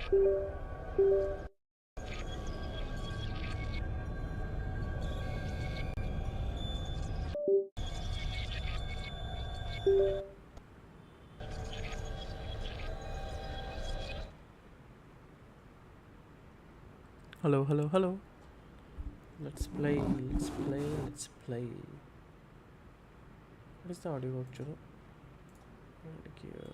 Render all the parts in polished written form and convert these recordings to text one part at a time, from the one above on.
Hello, hello, hello. Let's play, let's play, let's play. What is the audio actually? Like here.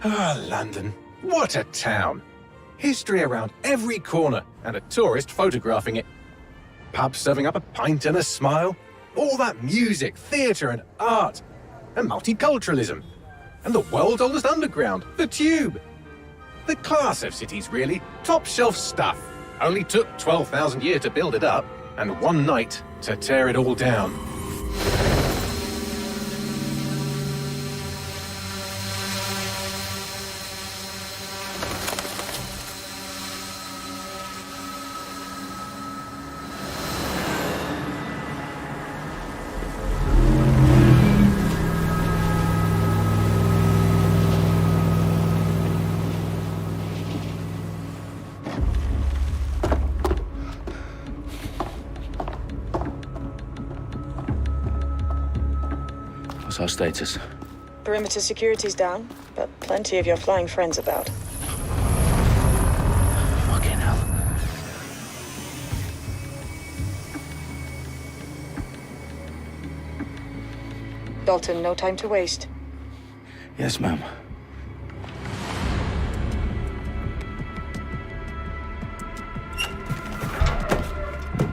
Ah, London. What a town. History around every corner and a tourist photographing it. Pubs serving up a pint and a smile. All that music, theatre and art. And multiculturalism. And the world's oldest underground, the Tube. The class of cities, really. Top shelf stuff. Only took 12,000 years to build it up, and one night to tear it all down. What's our status? Perimeter security's down, but plenty of your flying friends about. Fucking hell. Dalton, no time to waste. Yes, ma'am.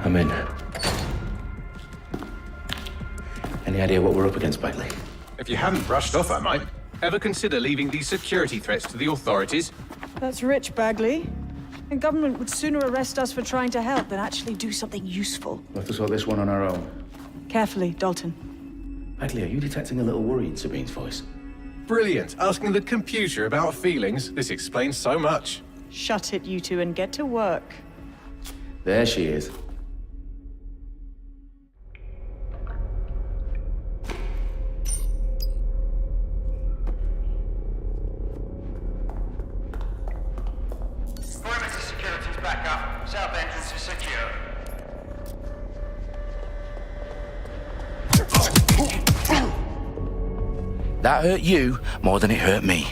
I'm in. Any idea what we're up against, Bagley? If you hadn't brushed off, I might. Ever consider leaving these security threats to the authorities? That's rich, Bagley. The government would sooner arrest us for trying to help than actually do something useful. We'll have to sort this one on our own. Carefully, Dalton. Bagley, are you detecting a little worry in Sabine's voice? Brilliant. Asking the computer about feelings. This explains so much. Shut it, you two, and get to work. There she is. Perimeter security's back up. South entrance is secure. That hurt you more than it hurt me.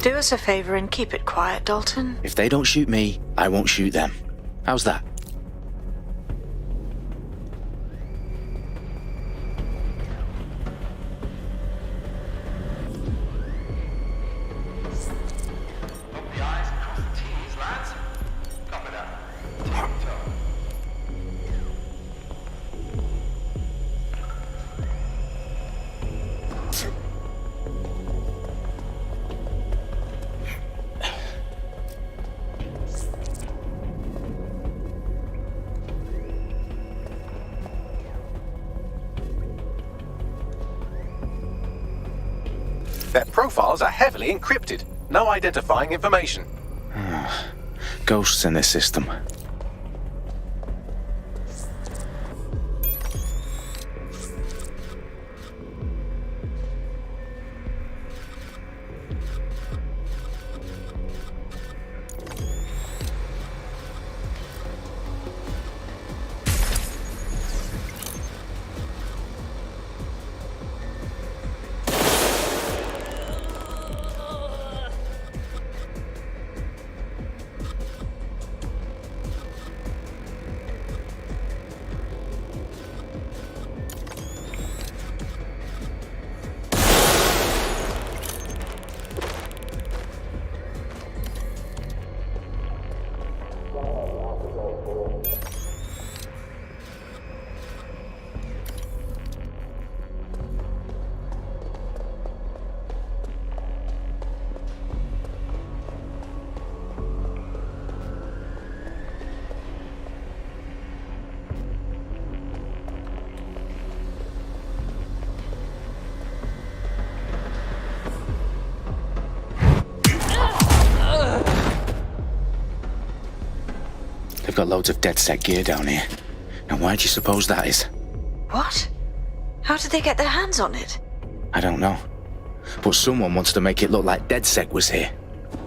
Do us a favor and keep it quiet, Dalton. If they don't shoot me, I won't shoot them. How's that? Hope the I's and cross the T's, lads. Copy that. Their profiles are heavily encrypted. No identifying information. Ghosts in this system. They've got loads of DedSec gear down here. Now why do you suppose that is? What? How did they get their hands on it? I don't know. But someone wants to make it look like DedSec was here.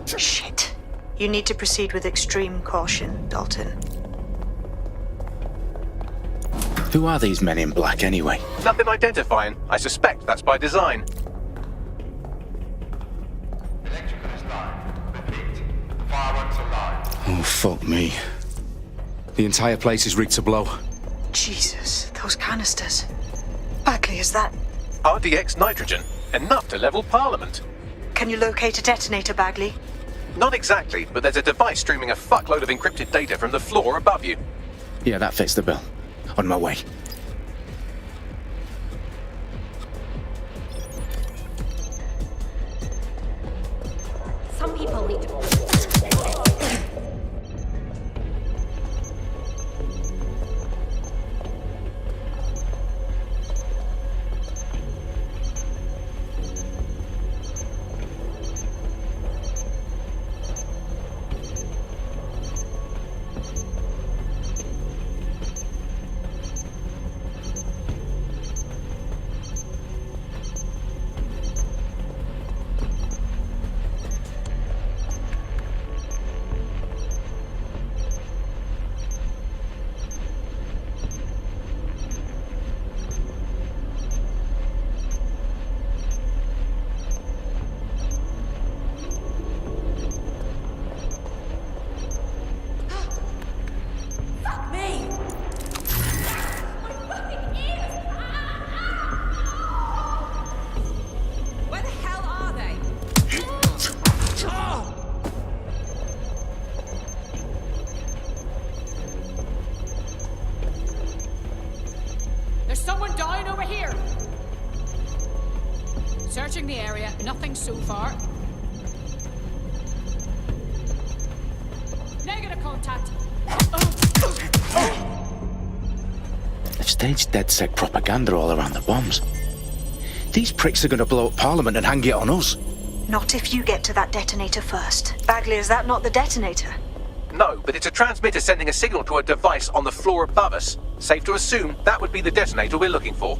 Shit. You need to proceed with extreme caution, Dalton. Who are these men in black anyway? Nothing identifying. I suspect that's by design. Electrical is live. Repeat. Fireworks are live. Oh, fuck me. The entire place is rigged to blow. Jesus, those canisters. Bagley, is that... RDX nitrogen. Enough to level Parliament. Can you locate a detonator, Bagley? Not exactly, but there's a device streaming a fuckload of encrypted data from the floor above you. Yeah, that fits the bill. On my way. Some people need to... There's someone down over here! Searching the area, nothing so far. Negative contact! They've staged DedSec propaganda all around the bombs. These pricks are going to blow up Parliament and hang it on us. Not if you get to that detonator first. Bagley, is that not the detonator? No, but it's a transmitter sending a signal to a device on the floor above us. Safe to assume that would be the detonator we're looking for.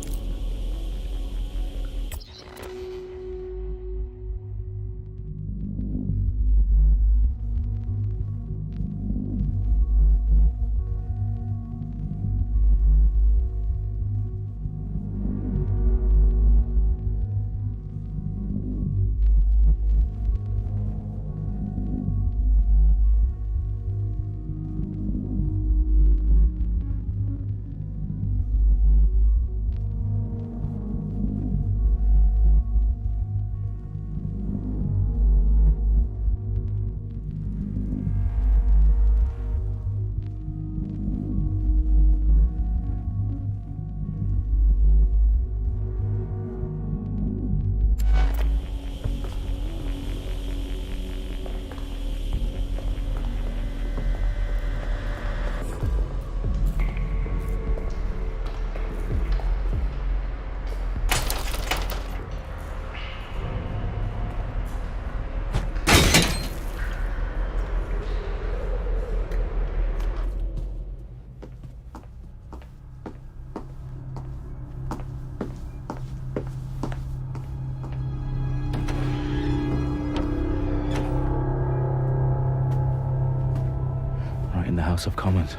In the House of Commons.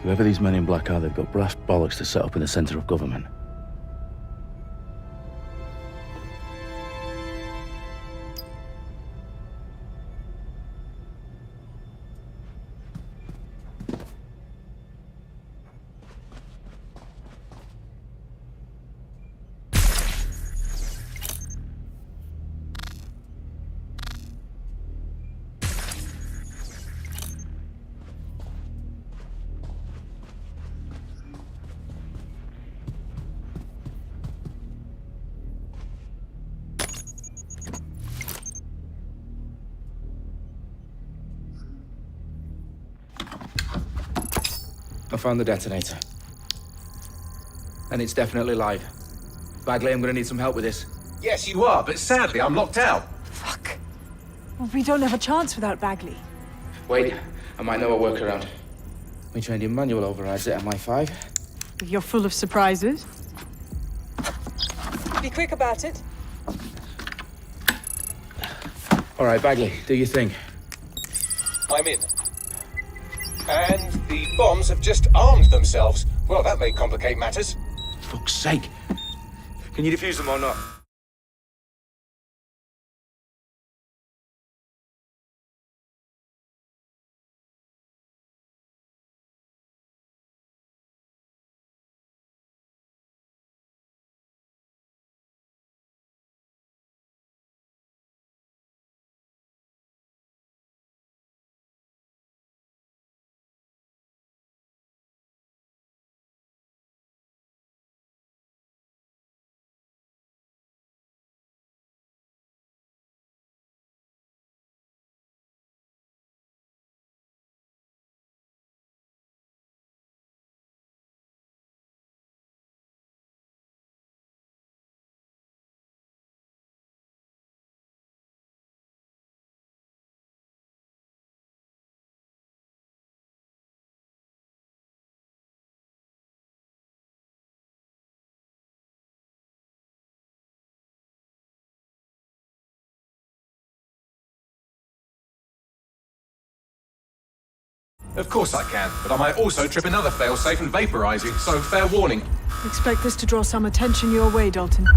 Whoever these men in black are, they've got brass bollocks to set up in the centre of government. I found the detonator. And it's definitely live. Bagley, I'm gonna need some help with this. Yes, you are, but sadly I'm locked out. Fuck. Well, we don't have a chance without Bagley. Wait, I might know a workaround. We trained in manual overrides at MI5. You're full of surprises. Be quick about it. All right, Bagley, do your thing. I'm in. And the bombs have just armed themselves. Well, that may complicate matters. Fuck's sake. Can you defuse them or not? Of course I can, but I might also trip another failsafe and vaporize you, so fair warning. Expect this to draw some attention your way, Dalton.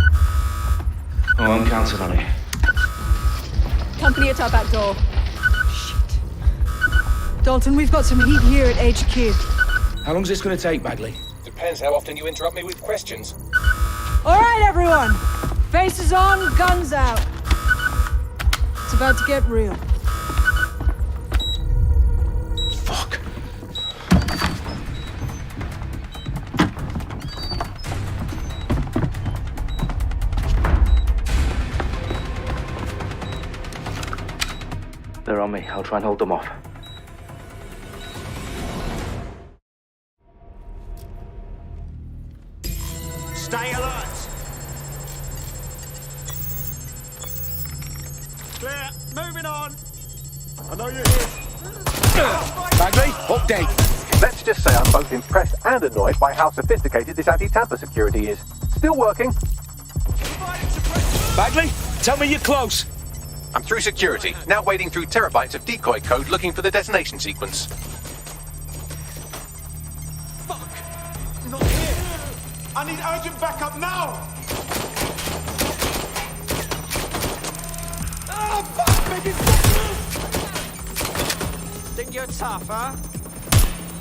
Oh, I'm counting on it. Company at our back door. Shit. Dalton, we've got some heat here at HQ. How long's this gonna take, Bagley? Depends how often you interrupt me with questions. All right, everyone. Faces on, guns out. It's about to get real. Fuck. on me. I'll try and hold them off. Stay alert! Clear, moving on! I know you're here. Bagley, update. Let's just say I'm both impressed and annoyed by how sophisticated this anti-tamper security is. Still working. Bagley, tell me you're close. I'm through security, now wading through terabytes of decoy code looking for the detonation sequence. Not here! I need urgent backup now! Ah, fuck! Make it Think you're tough, huh?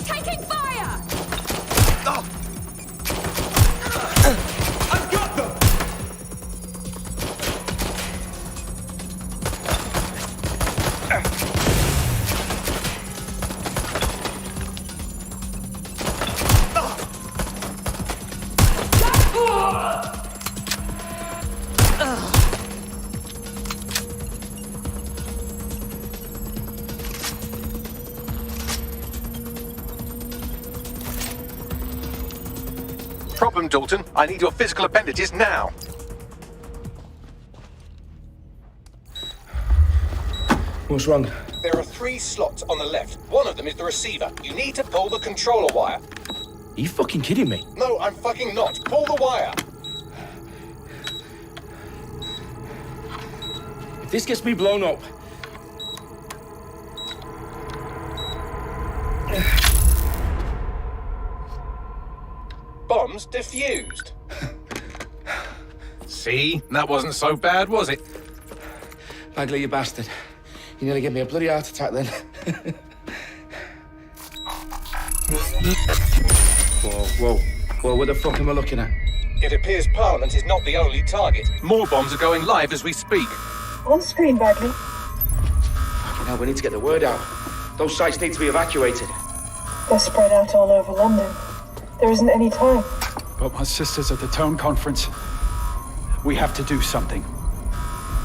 Taking fire! I've got them! Problem, Dalton. I need your physical appendages now. What's wrong? There are 3 slots on the left. One of them is the receiver. You need to pull the controller wire. Are you fucking kidding me? No, I'm fucking not. Pull the wire. If this gets me blown up... Bombs defused. See? That wasn't so bad, was it? Bagley, you bastard. You nearly gave me a bloody heart attack then. Whoa, what the fuck am I looking at? It appears Parliament is not the only target. More bombs are going live as we speak. On screen, Bagley. Fucking hell, we need to get the word out. Those sites need to be evacuated. They're spread out all over London. There isn't any time. But my sister's at the town conference. We have to do something.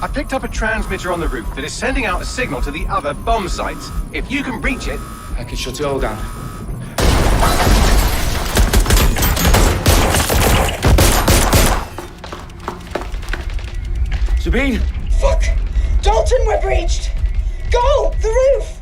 I picked up a transmitter on the roof that is sending out a signal to the other bomb sites. If you can reach it... I can shut it all down. Sabine! Fuck! Dalton, we're breached! Go! The roof!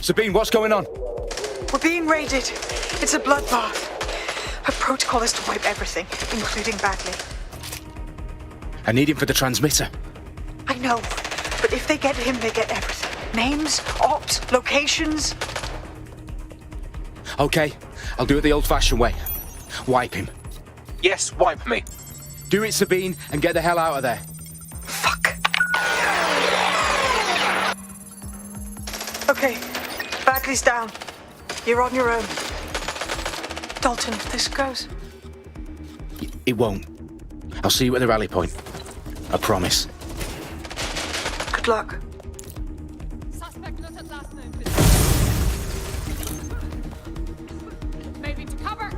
Sabine, what's going on? We're being raided. It's a bloodbath. Her protocol is to wipe everything, including Bagley. I need him for the transmitter. I know, but if they get him, they get everything. Names, ops, locations. Okay, I'll do it the old-fashioned way. Wipe him. Yes, wipe me. Do it, Sabine, and get the hell out of there. Fuck. Okay, Bagley's down. You're on your own. Dalton, if this goes... It won't. I'll see you at the rally point. I promise. Good luck. Suspect not at last known maybe to cover.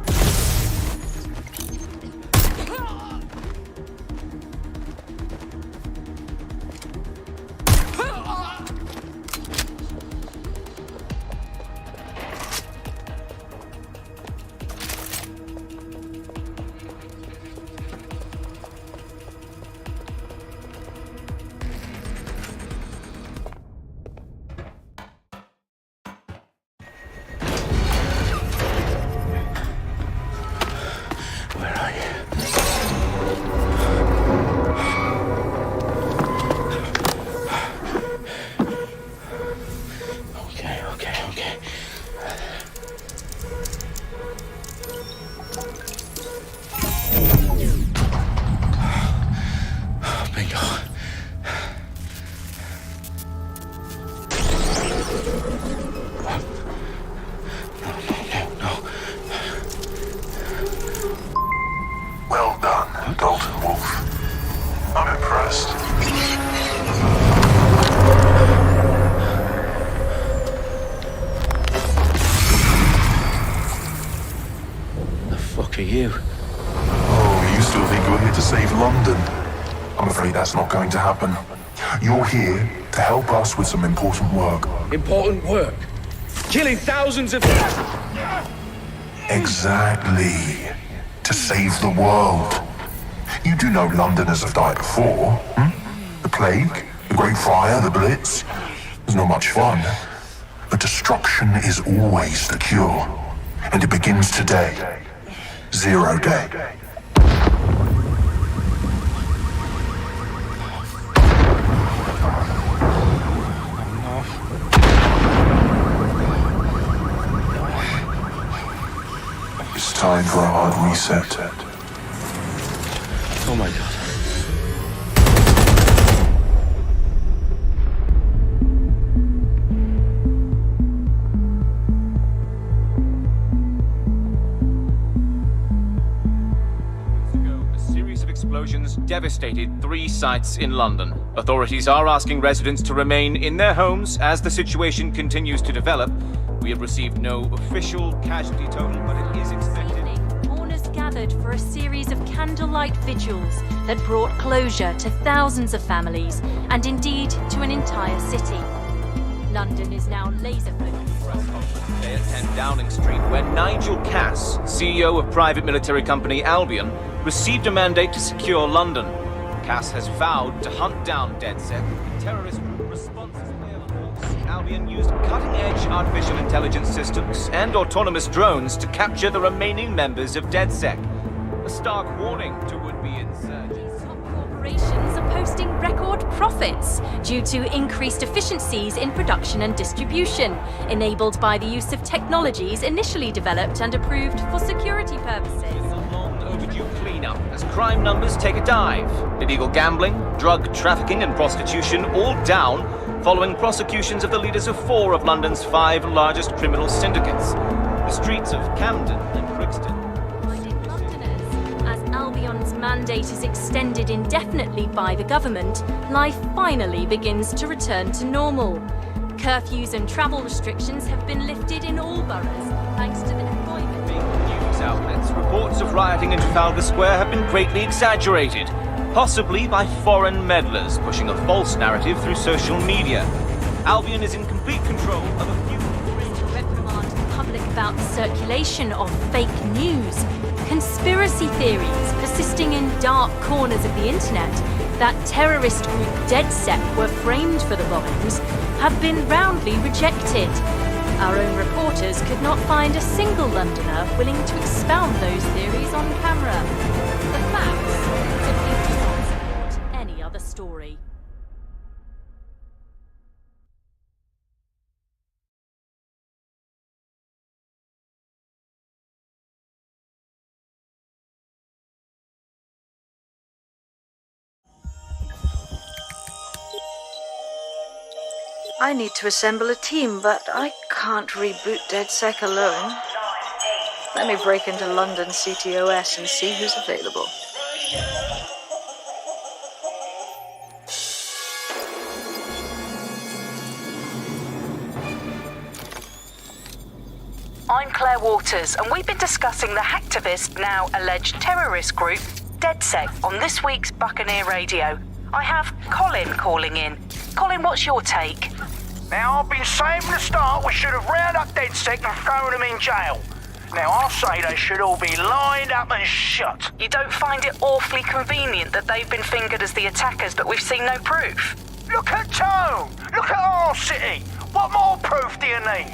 fuck are you? Oh, you still think you're here to save London? I'm afraid that's not going to happen. You're here to help us with some important work. Important work? Killing thousands of... Exactly. To save the world. You do know Londoners have died before, hmm? The Plague, the Great Fire, the Blitz. It's not much fun. But destruction is always the cure. And it begins today. 0 day. It's time for a hard reset. Oh my god. Explosions devastated 3 sites in London. Authorities are asking residents to remain in their homes as the situation continues to develop. We have received no official casualty total, but it is expected. Mourners gathered for a series of candlelight vigils that brought closure to thousands of families and indeed to an entire city. London is now laser-focused. Today at 10 Downing Street, where Nigel Cass, CEO of private military company Albion, received a mandate to secure London. Cass has vowed to hunt down DedSec, the terrorist group responsible. Albion used cutting-edge artificial intelligence systems and autonomous drones to capture the remaining members of DedSec. A stark warning to would-be insurgents. Top corporations are posting record profits due to increased efficiencies in production and distribution, enabled by the use of technologies initially developed and approved for security purposes. Overdue cleanup as crime numbers take a dive. Illegal gambling, drug trafficking and prostitution all down following prosecutions of the leaders of 4 of London's 5 largest criminal syndicates. The streets of Camden and Brixton. Londoners, as Albion's mandate is extended indefinitely by the government, life finally begins to return to normal. Curfews and travel restrictions have been lifted in all boroughs thanks to the deployment. News outlets, reports of rioting in Trafalgar Square have been greatly exaggerated, possibly by foreign meddlers pushing a false narrative through social media. Albion is in complete control of a few... To reprimand the public about the circulation of fake news, conspiracy theories persisting in dark corners of the internet that terrorist group DedSec were framed for the bombings have been roundly rejected. Our own reporters could not find a single Londoner willing to expound those theories on camera. The facts simply do not support any other story. I need to assemble a team, but I can't reboot DedSec alone. Let me break into London CTOS and see who's available. I'm Claire Waters, and we've been discussing the hacktivist, now alleged terrorist group, DedSec, on this week's Buccaneer Radio. I have Colin calling in. Colin, what's your take? Now, I've been saying from the start we should have rounded up DedSec and thrown them in jail. Now, I'll say they should all be lined up and shot. You don't find it awfully convenient that they've been fingered as the attackers, but we've seen no proof? Look at Tone! Look at our city! What more proof do you need?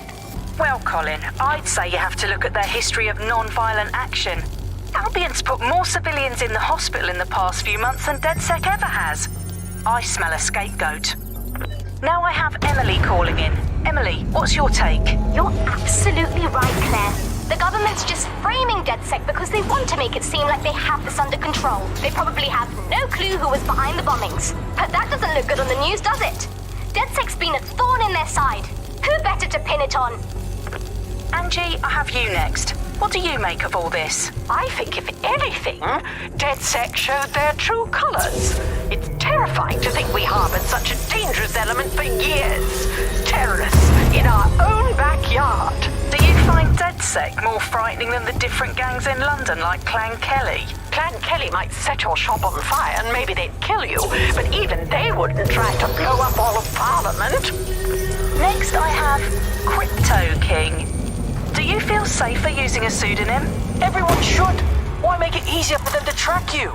Well, Colin, I'd say you have to look at their history of non-violent action. Albion's put more civilians in the hospital in the past few months than DedSec ever has. I smell a scapegoat. Now I have Emily calling in. Emily, what's your take? You're absolutely right, Claire. The government's just framing DedSec because they want to make it seem like they have this under control. They probably have no clue who was behind the bombings. But that doesn't look good on the news, does it? DedSec's been a thorn in their side. Who better to pin it on? Angie, I have you next. What do you make of all this? I think, if anything, DedSec showed their true colors. It's terrifying to think we harbored such a dangerous element for years. Terrorists in our own backyard. Do you find DedSec more frightening than the different gangs in London, like Clan Kelly? Clan Kelly might set your shop on fire and maybe they'd kill you, but even they wouldn't try to blow up all of Parliament. Next I have Crypto King. Do you feel safer using a pseudonym? Everyone should. Why make it easier for them to track you?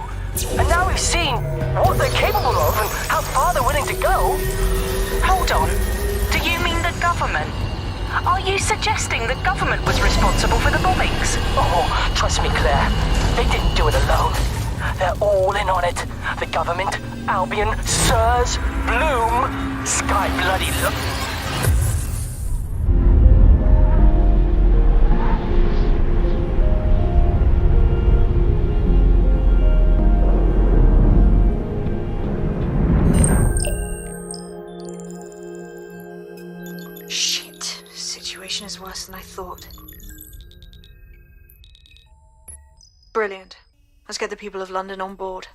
And now we've seen what they're capable of and how far they're willing to go. Hold on. Do you mean the government? Are you suggesting the government was responsible for the bombings? Oh, trust me, Claire. They didn't do it alone. They're all in on it. The government, Albion, Sirs, Bloom, Sky Bloody look. Shit. Situation is worse than I thought. Brilliant. Let's get the people of London on board.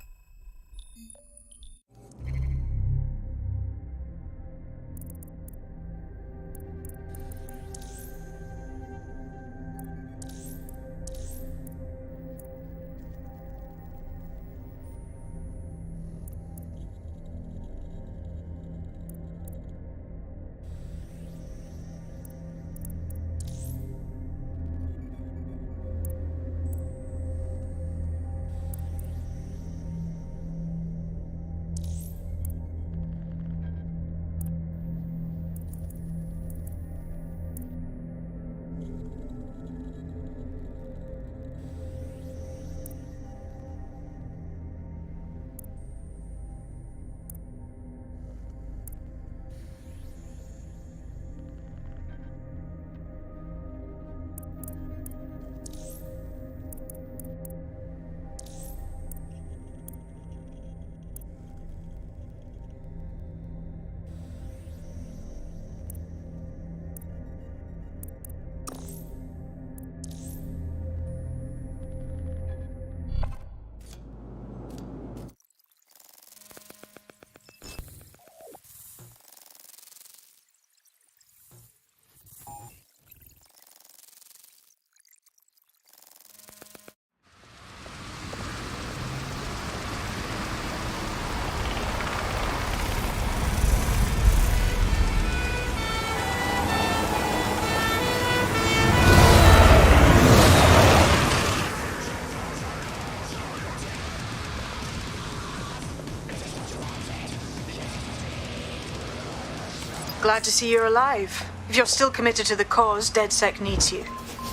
Glad to see you're alive. If you're still committed to the cause, DedSec needs you.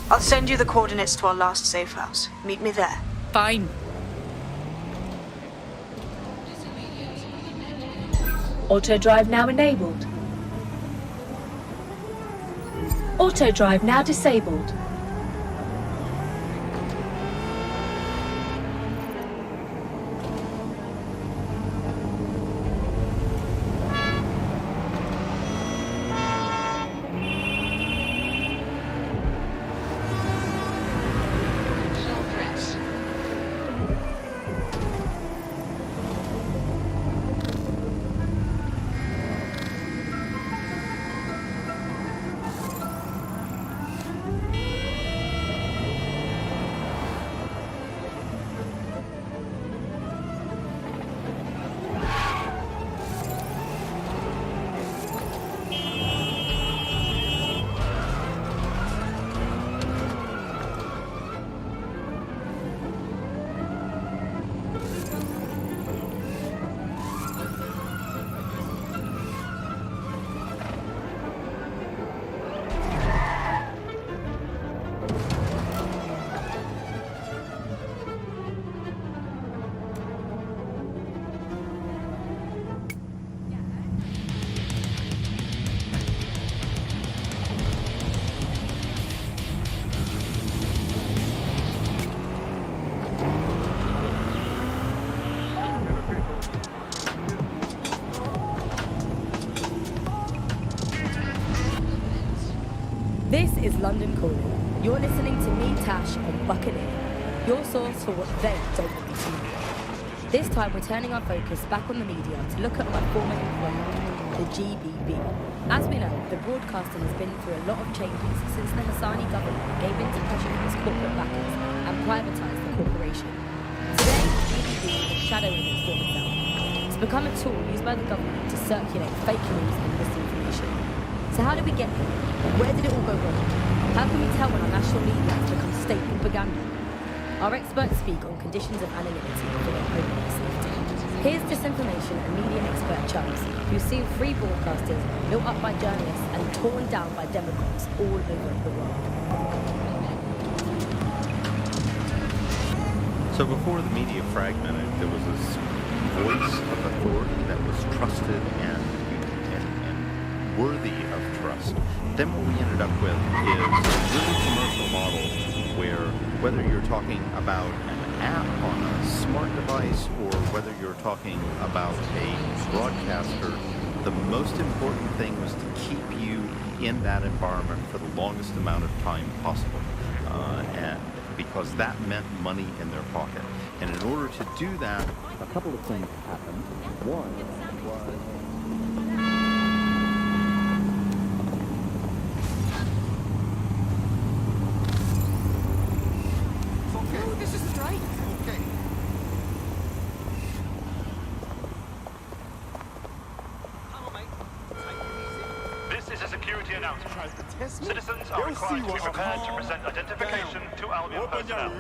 I'll send you the coordinates to our last safe house. Meet me there. Fine. Auto drive now enabled. Auto drive now disabled. This is London Calling. You're listening to me, Tash, on Buccaneer, your source for what they don't want you to know. This time we're turning our focus back on the media to look at my former employer, the GBB. As we know, the broadcasting has been through a lot of changes since the Hassani government gave in to pressure from its corporate backers and privatised the corporation. Today, DVB is a shadow of its former self. It's become a tool used by the government to circulate fake news and misinformation. So how did we get here? Where did it all go wrong? How can we tell when our national media has become state propaganda? Our experts speak on conditions of anonymity for their own safety. Here's disinformation and media expert chums who've seen free broadcasters built up by journalists and torn down by Democrats all over the world. So before the media fragmented, there was this voice of authority that was trusted and worthy of trust. Then what we ended up with is a really commercial model where whether you're talking about an app on a smart device or whether you're talking about a broadcaster, the most important thing was to keep you in that environment for the longest amount of time possible, and because that meant money in their pocket. And in order to do that, a couple of things happened. One was... Citizens are required to be prepared to present identification to Albion personnel.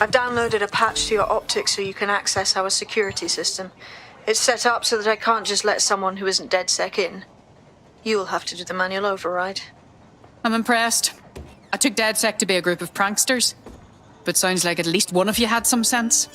I've downloaded a patch to your optics so you can access our security system. It's set up so that I can't just let someone who isn't DedSec in. You'll have to do the manual override. I'm impressed. I took DedSec to be a group of pranksters, but sounds like at least one of you had some sense.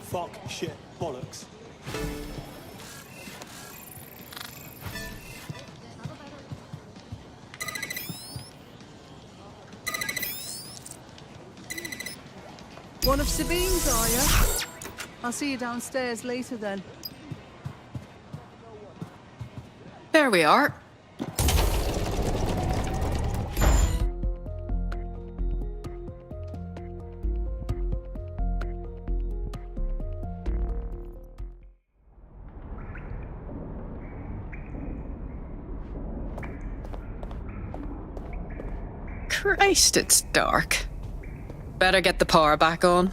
Fuck, shit, bollocks. One of Sabine's, are you? I'll see you downstairs later then. There we are. Christ, it's dark. Better get the power back on.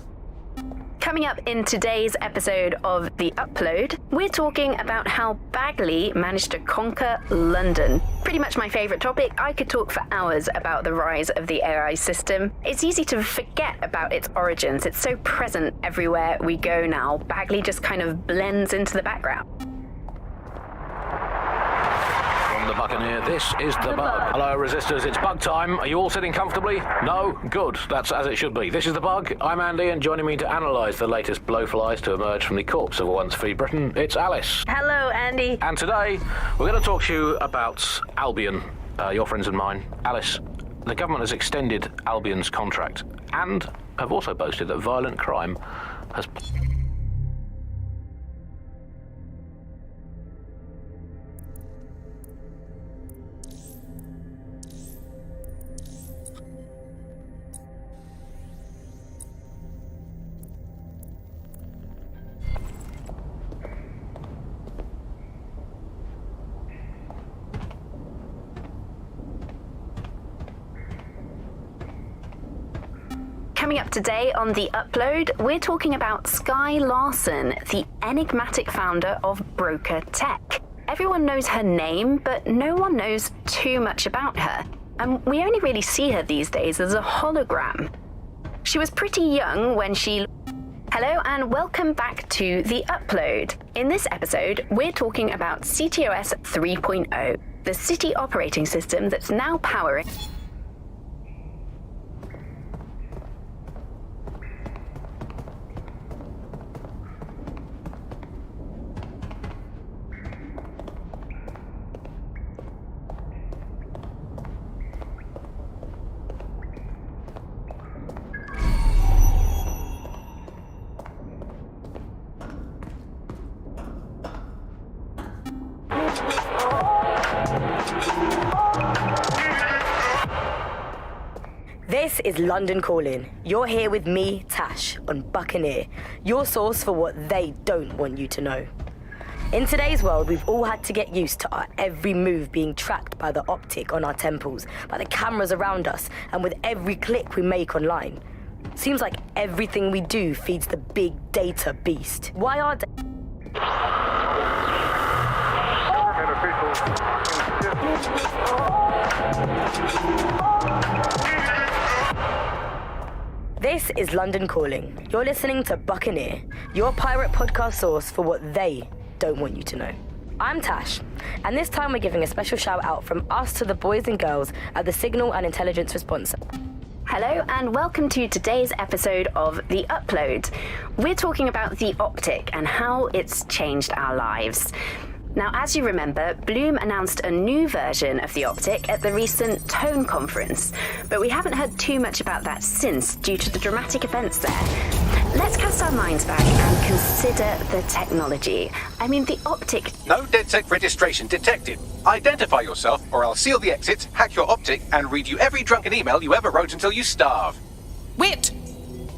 Coming up in today's episode of The Upload, we're talking about how Bagley managed to conquer London. Pretty much my favourite topic. I could talk for hours about the rise of the AI system. It's easy to forget about its origins. It's so present everywhere we go now. Bagley just kind of blends into the background. The Buccaneer, this is the Bug. Hello, Resistors, it's Bug time. Are you all sitting comfortably? No? Good. That's as it should be. This is the Bug. I'm Andy, and joining me to analyse the latest blowflies to emerge from the corpse of a once free Britain, it's Alice. Hello, Andy. And today, we're going to talk to you about Albion, your friends and mine. Alice, the government has extended Albion's contract and have also boasted that violent crime has... Coming up today on The Upload, we're talking about Skye Larson, the enigmatic founder of Broker Tech. Everyone knows her name, but no one knows too much about her. And we only really see her these days as a hologram. She was pretty young when she... Hello and welcome back to The Upload. In this episode, we're talking about CTOS 3.0, the city operating system that's now powering... This is London Calling. You're here with me, Tash, on Buccaneer, your source for what they don't want you to know. In today's world, we've all had to get used to our every move being tracked by the optic on our temples, by the cameras around us, and with every click we make online. Seems like everything we do feeds the big data beast. Why are This is London Calling. You're listening to Buccaneer, your pirate podcast source for what they don't want you to know. I'm Tash, and this time we're giving a special shout out from us to the boys and girls at the Signal and Intelligence Response. Hello and welcome to today's episode of The Upload. We're talking about the optic and how it's changed our lives. Now, as you remember, Bloom announced a new version of the optic at the recent Tone conference, but we haven't heard too much about that since due to the dramatic events there. Let's cast our minds back and consider the technology. I mean, the optic... No DedSec registration detected. Identify yourself or I'll seal the exits, hack your optic, and read you every drunken email you ever wrote until you starve. Wait!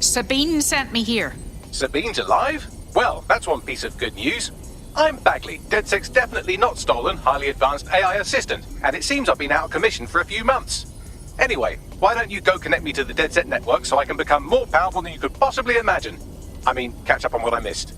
Sabine sent me here. Sabine's alive? Well, that's one piece of good news. I'm Bagley, DedSec's definitely not stolen, highly advanced AI assistant, and it seems I've been out of commission for a few months. Anyway, why don't you go connect me to the DedSec network so I can become more powerful than you could possibly imagine? I mean, catch up on what I missed.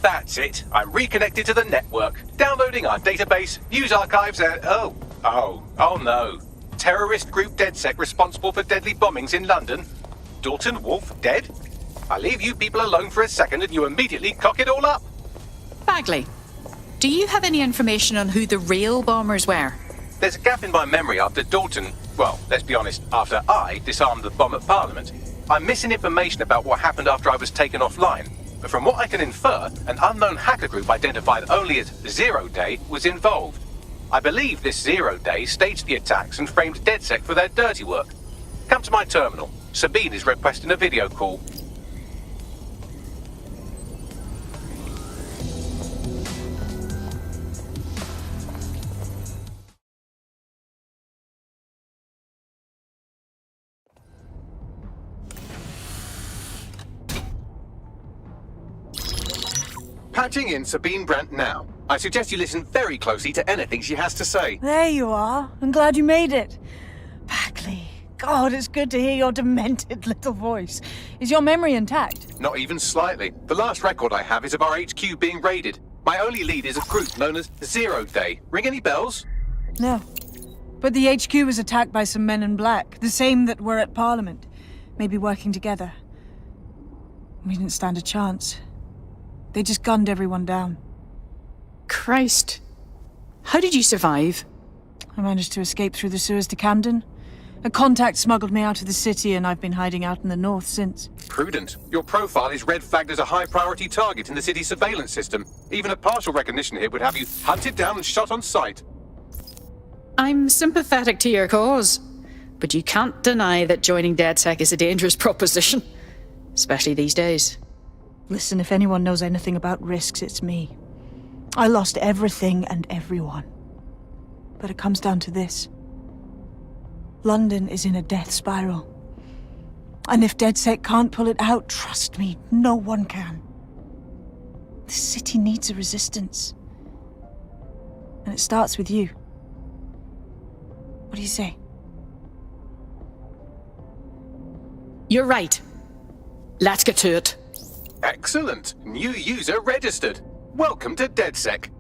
That's it. I'm reconnected to the network, downloading our database, news archives, and... Oh no. Terrorist group DedSec responsible for deadly bombings in London? Dalton Wolf dead? I leave you people alone for a second and you immediately cock it all up. Bagley, do you have any information on who the real bombers were? There's a gap in my memory after Dalton... Well, let's be honest, after I disarmed the bomb at Parliament. I'm missing information about what happened after I was taken offline. But from what I can infer, an unknown hacker group identified only as Zero Day was involved. I believe this Zero Day staged the attacks and framed DedSec for their dirty work. Come to my terminal. Sabine is requesting a video call. Patching in Sabine Brandt now. I suggest you listen very closely to anything she has to say. There you are. I'm glad you made it. Bagley, God, it's good to hear your demented little voice. Is your memory intact? Not even slightly. The last record I have is of our HQ being raided. My only lead is a group known as Zero Day. Ring any bells? No. But the HQ was attacked by some men in black, the same that were at Parliament. Maybe working together. We didn't stand a chance. They just gunned everyone down. Christ. How did you survive? I managed to escape through the sewers to Camden. A contact smuggled me out of the city and I've been hiding out in the north since. Prudent. Your profile is red flagged as a high-priority target in the city's surveillance system. Even a partial recognition hit would have you hunted down and shot on sight. I'm sympathetic to your cause, but you can't deny that joining DedSec is a dangerous proposition, especially these days. Listen, if anyone knows anything about risks, it's me. I lost everything and everyone. But it comes down to this. London is in a death spiral. And if DedSec can't pull it out, trust me, no one can. This city needs a resistance. And it starts with you. What do you say? You're right. Let's get to it. Excellent. New user registered. Welcome to DedSec.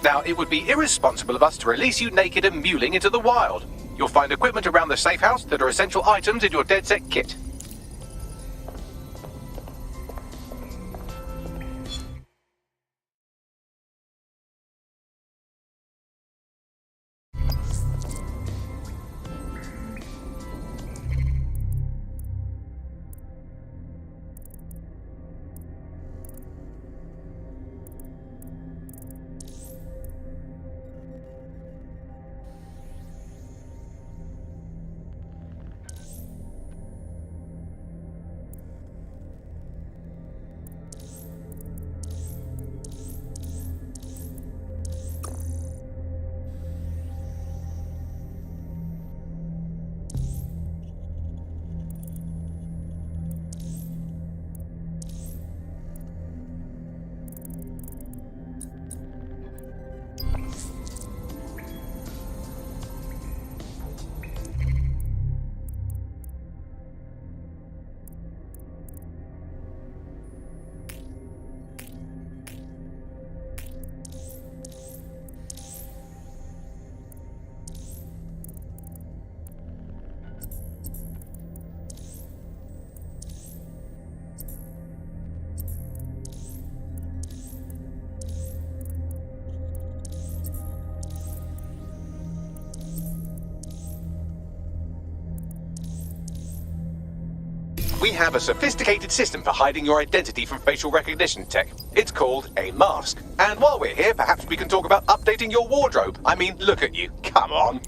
Now, it would be irresponsible of us to release you naked and mewling into the wild. You'll find equipment around the safe house that are essential items in your DedSec kit. we have a sophisticated system for hiding your identity from facial recognition tech. It's called a mask. And while we're here, perhaps we can talk about updating your wardrobe. I mean, look at you. Come on.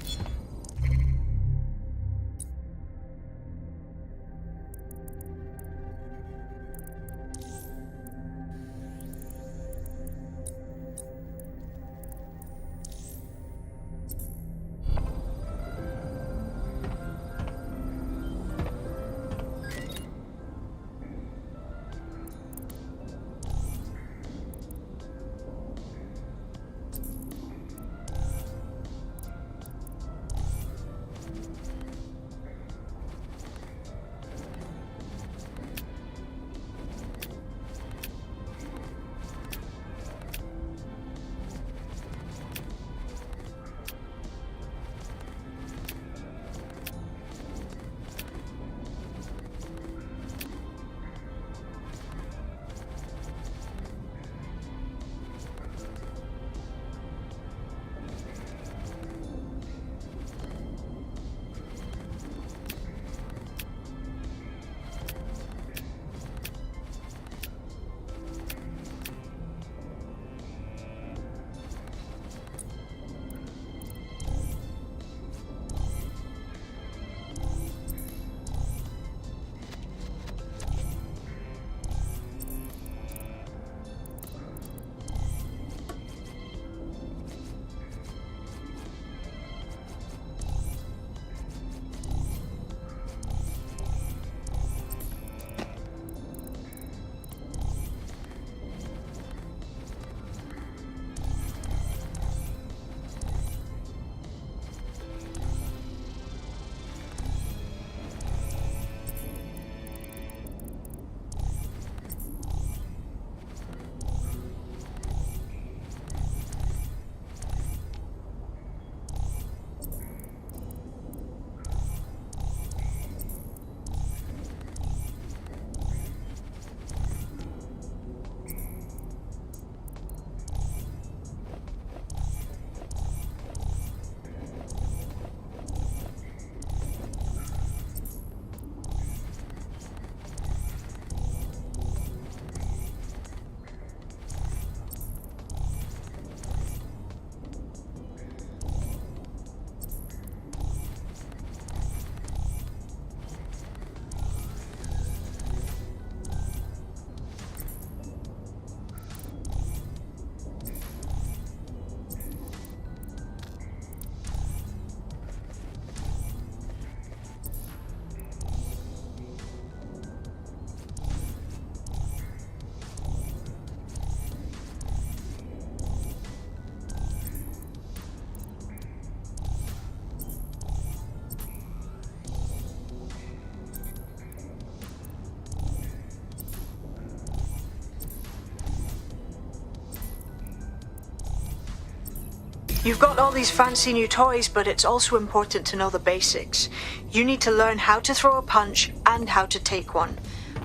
You've got all these fancy new toys, but it's also important to know the basics. You need to learn how to throw a punch and how to take one.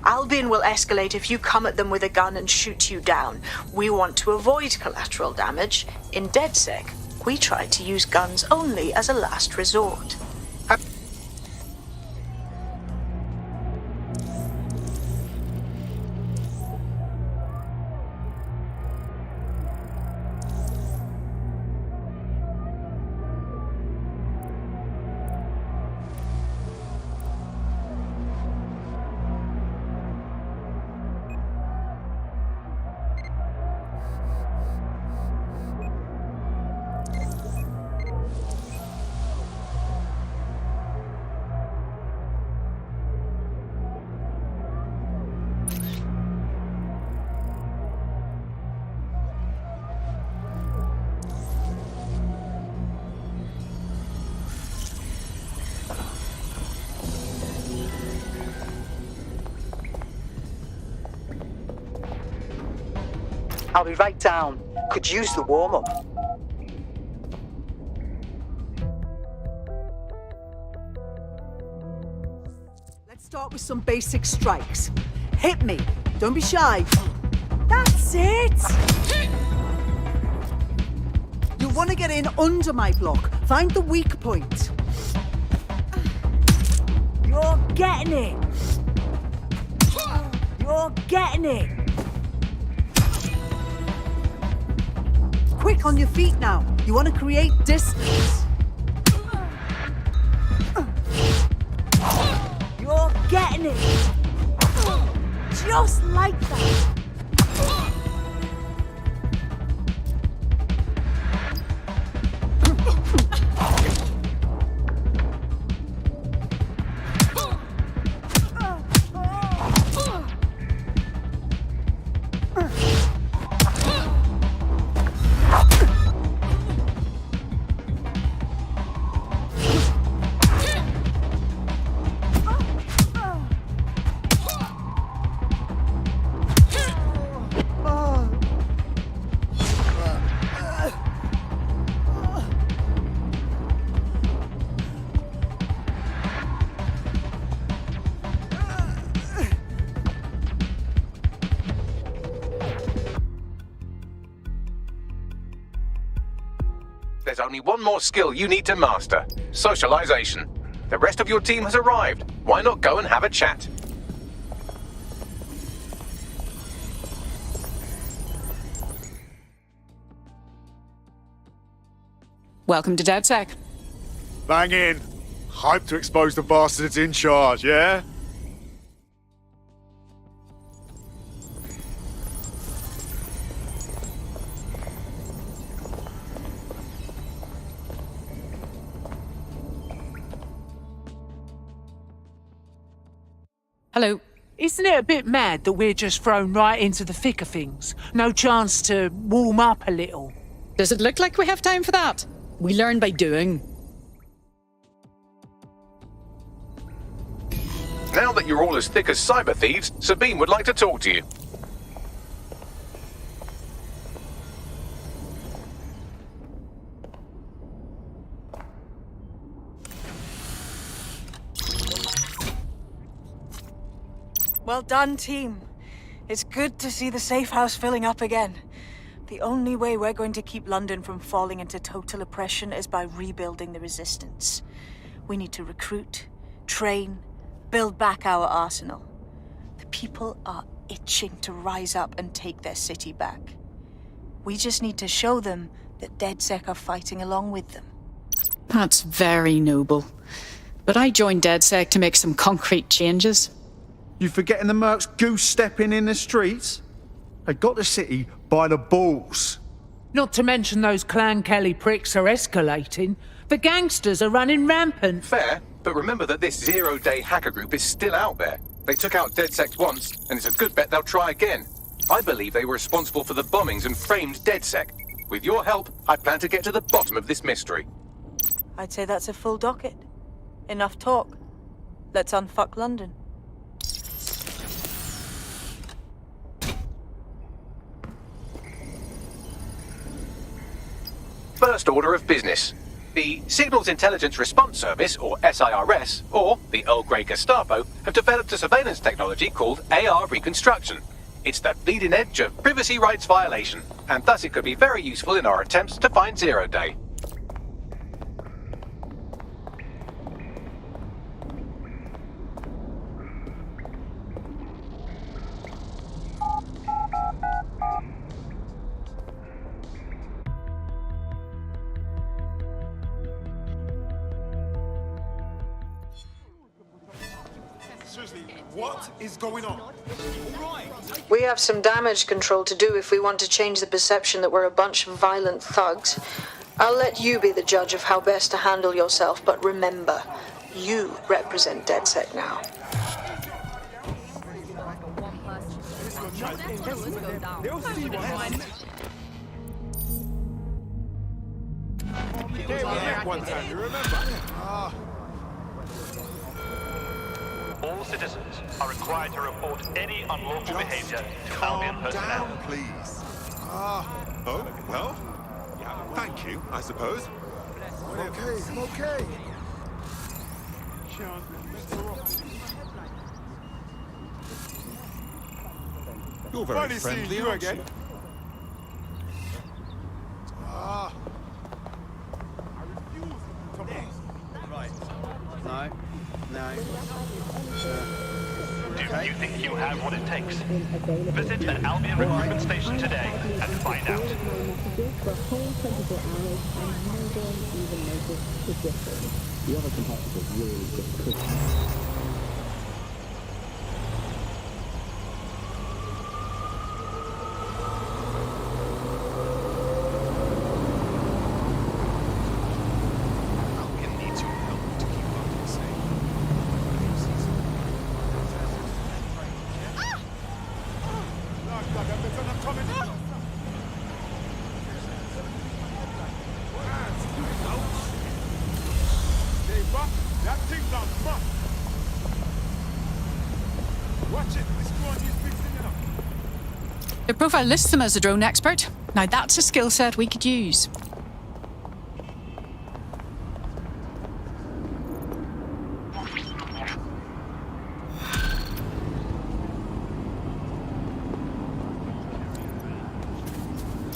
Albion will escalate if you come at them with a gun and shoot you down. We want to avoid collateral damage. In DedSec, we try to use guns only as a last resort. I'll be right down. Could use the warm-up. Let's start with some basic strikes. Hit me. Don't be shy. That's it! You'll want to get in under my block. Find the weak point. You're getting it! You're getting it! Quick on your feet now. You want to create distance. You're getting it! Just like that! There's only one more skill you need to master. Socialization. The rest of your team has arrived. Why not go and have a chat? Welcome to DedSec. Bang in. Hype to expose the bastards in charge, yeah? Hello. Isn't it a bit mad that we're just thrown right into the thick of things? No chance to warm up a little? Does it look like we have time for that? We learn by doing. Now that you're all as thick as cyber thieves, Sabine would like to talk to you. Well done, team. It's good to see the safe house filling up again. The only way we're going to keep London from falling into total oppression is by rebuilding the resistance. We need to recruit, train, build back our arsenal. The people are itching to rise up and take their city back. We just need to show them that DedSec are fighting along with them. That's very noble. But I joined DedSec to make some concrete changes. You forgetting the mercs goose-stepping in the streets? They got the city by the balls. Not to mention those Clan Kelly pricks are escalating. The gangsters are running rampant. Fair, but remember that this zero-day hacker group is still out there. They took out DedSec once, and it's a good bet they'll try again. I believe they were responsible for the bombings and framed DedSec. With your help, I plan to get to the bottom of this mystery. I'd say that's a full docket. Enough talk. Let's unfuck London. First order of business. The Signals Intelligence Response Service, or SIRS, or the Earl Grey Gestapo, have developed a surveillance technology called AR Reconstruction. It's the bleeding edge of privacy rights violation, and thus it could be very useful in our attempts to find Zero Day. What is going on? We have some damage control to do if we want to change the perception that we're a bunch of violent thugs. I'll let you be the judge of how best to handle yourself, but remember, you represent DedSec now. One time, you remember? All citizens are required to report any unlawful behavior to Albion personnel. Down, please. Oh, well, thank you, I suppose. Okay, I'm okay. You're very Funny friendly, seeing you aren't again. you? Right. No. Do you think you have what it takes? Visit an Albion recruitment station today and find out. For a whole 24 hours, and no one even noticed the difference. The other competitors really just couldn't. Their profile lists them as a drone expert. Now that's a skill set we could use.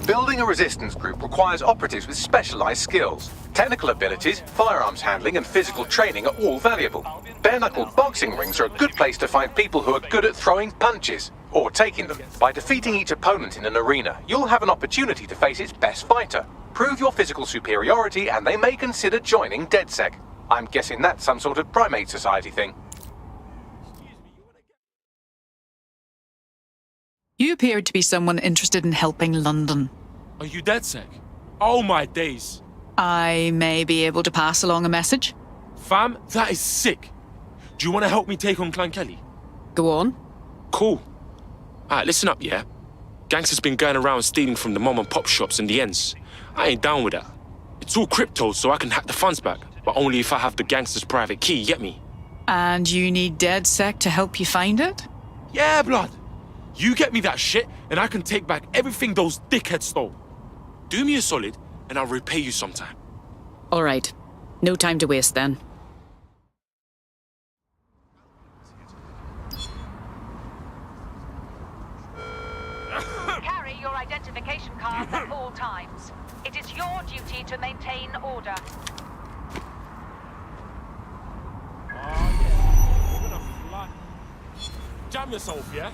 Building a resistance group requires operatives with specialized skills. Technical abilities, firearms handling, and physical training are all valuable. Bare-knuckle boxing rings are a good place to find people who are good at throwing punches, or taking them. By defeating each opponent in an arena, you'll have an opportunity to face its best fighter. Prove your physical superiority, and they may consider joining DedSec. I'm guessing that's some sort of primate society thing. You appeared to be someone interested in helping London. Are you DedSec? Oh my days. I may be able to pass along a message. Fam, that is sick. Do you want to help me take on Clan Kelly? Go on. Cool. Alright, listen up, yeah? Gangsters been going around stealing from the mom and pop shops and the ends. I ain't down with that. It's all crypto, so I can hack the funds back, but only if I have the gangster's private key, get me? And you need DedSec to help you find it? Yeah, blood. You get me that shit, and I can take back everything those dickheads stole. Do me a solid, and I'll repay you sometime. All right. No time to waste then. Carry your identification cards at all times. It is your duty to maintain order. Oh, yeah. You're gonna fly. Jam yourself, yeah?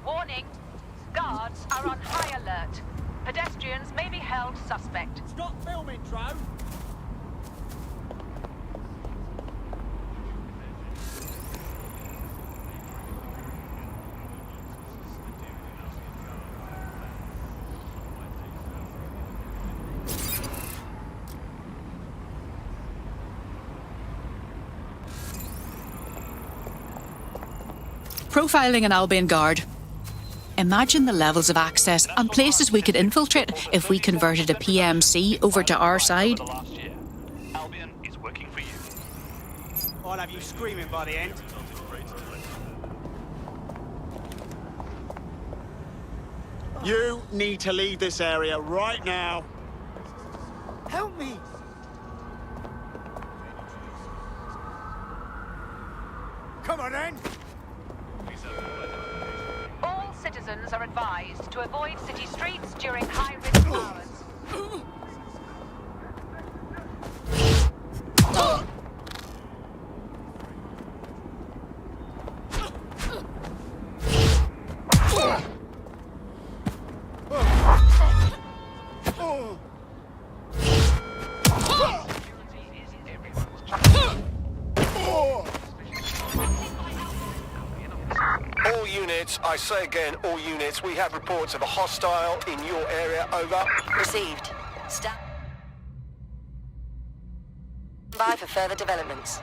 Warning. Guards are on high alert. Pedestrians may be held suspect. Stop filming, drone! Profiling an Albion guard. Imagine the levels of access and places we could infiltrate if we converted a PMC over to our side. Albion is working for you. I'll have you screaming by the end. You need to leave this area right now. Help me! Come on then! All citizens are advised to avoid city streets during high-risk hours. All units, I say again, all units, we have reports of a hostile in your area, over. Received. Stand by for further developments.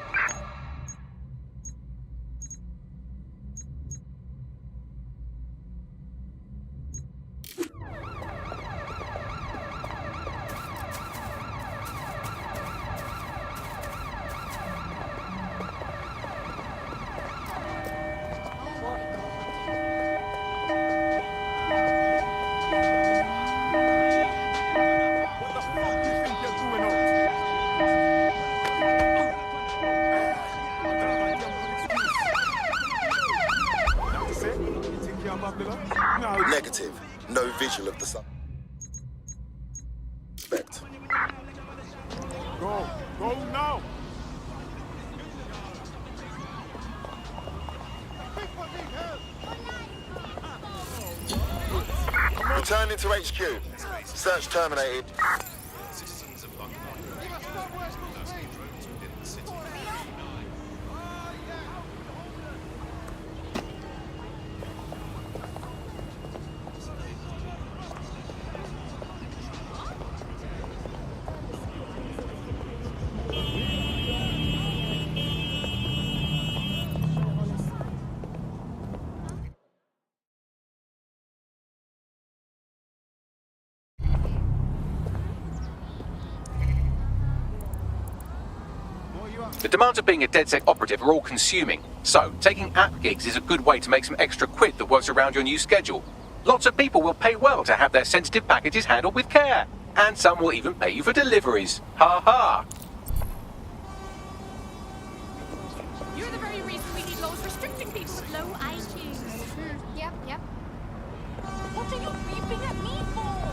Negative. No visual of the suspect. Go now! Returning to HQ. Search terminated. The demands of being a DedSec operative are all consuming, so taking app gigs is a good way to make some extra quid that works around your new schedule. Lots of people will pay well to have their sensitive packages handled with care, and some will even pay you for deliveries. Ha ha! You're the very reason we need laws restricting people with low IQs. Yep. What are you beeping at me for?